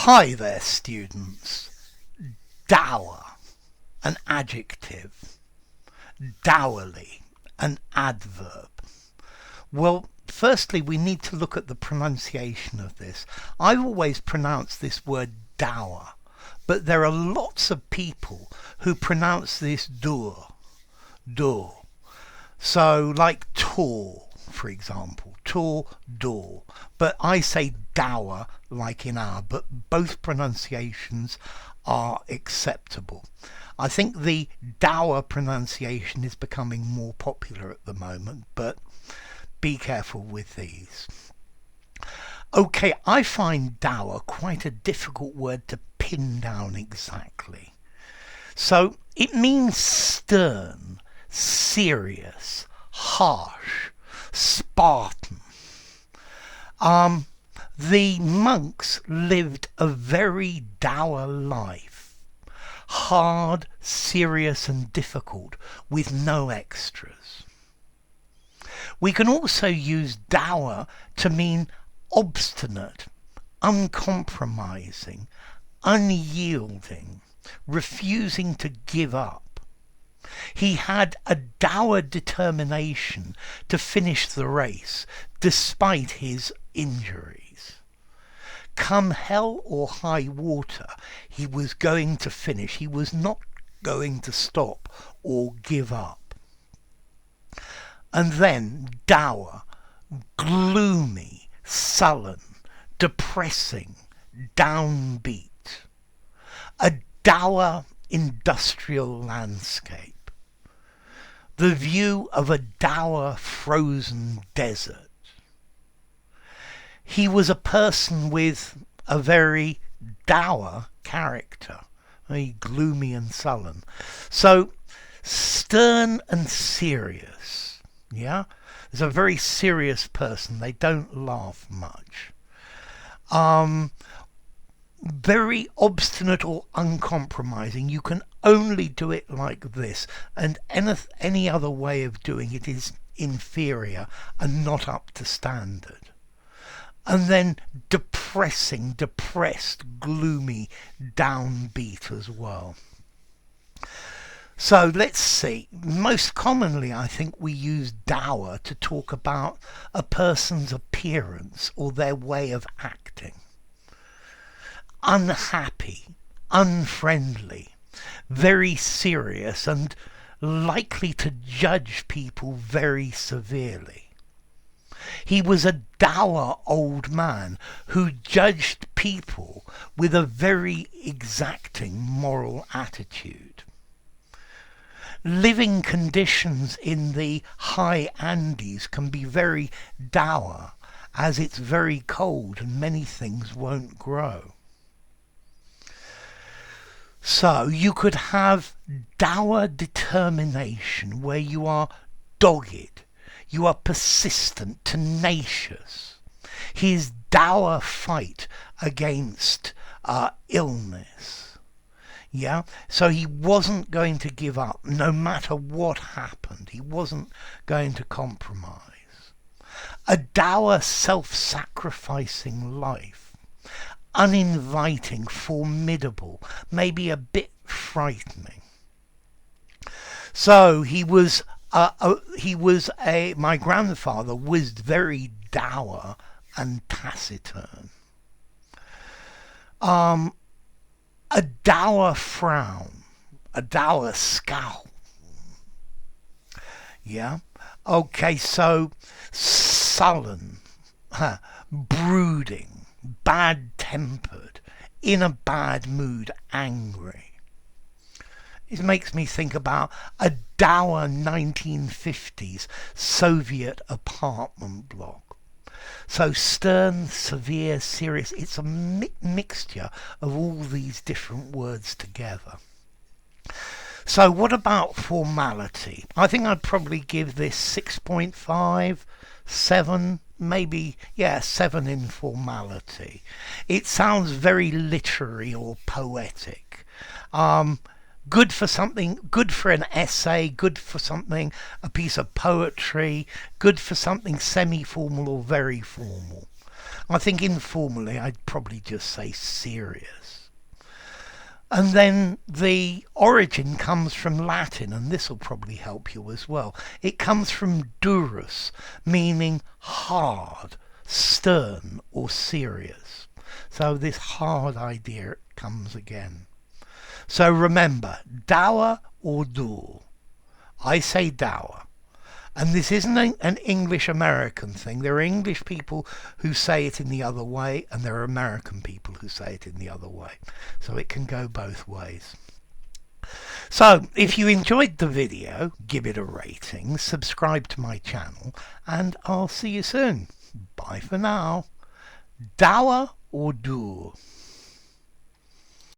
Hi there, students. Dour, an adjective. Dourly, an adverb. Well, firstly, we need to look at the pronunciation of this. I've always pronounced this word dour, but there are lots of people who pronounce this dour. So, like tour, for example, tour, door. But I say dour, like in our, but both pronunciations are acceptable. I think the dour pronunciation is becoming more popular at the moment, but be careful with these. Okay, I find dour quite a difficult word to pin down exactly. So it means stern, serious, harsh, Spartan. The monks lived a very dour life. Hard, serious and difficult, with no extras. We can also use dour to mean obstinate, uncompromising, unyielding, refusing to give up. He had a dour determination to finish the race despite his injuries. Come hell or high water, he was going to finish. He was not going to stop or give up. And then dour, gloomy, sullen, depressing, downbeat. A dour industrial landscape. The view of a dour frozen desert. He was a person with a very dour character, very gloomy and sullen. So stern and serious, yeah? There's a very serious person. They don't laugh much. Very obstinate or uncompromising. You can only do it like this, and any other way of doing it is inferior and not up to standard. And then depressed, gloomy, downbeat as well. So let's see. Most commonly, I think we use dour to talk about a person's appearance or their way of acting. Unhappy, unfriendly, very serious and likely to judge people very severely. He was a dour old man who judged people with a very exacting moral attitude. Living conditions in the high Andes can be very dour, as it's very cold and many things won't grow. So you could have dour determination, where you are dogged, you are persistent, tenacious. His dour fight against illness. Yeah, so he wasn't going to give up no matter what happened. He wasn't going to compromise. A dour, self-sacrificing life. Uninviting, formidable, maybe a bit frightening. So my grandfather was very dour and taciturn. A dour frown, a dour scowl. Yeah? Okay, so sullen, brooding, bad-tempered, in a bad mood, angry. It makes me think about a dour 1950s Soviet apartment block. So stern, severe, serious, it's a mixture of all these different words together. So what about formality? I think I'd probably give this 6.5, 7, maybe, 7 in formality. It sounds very literary or poetic. Good for something, good for an essay, good for something, a piece of poetry, good for something semi-formal or very formal. I think informally I'd probably just say serious. And then the origin comes from Latin, and this will probably help you as well. It comes from durus, meaning hard, stern, or serious. So this hard idea comes again. So remember, dour or dour. I say dour. And this isn't an English-American thing. There are English people who say it in the other way, and there are American people who say it in the other way. So it can go both ways. So if you enjoyed the video, give it a rating, subscribe to my channel, and I'll see you soon. Bye for now. Dour or dour?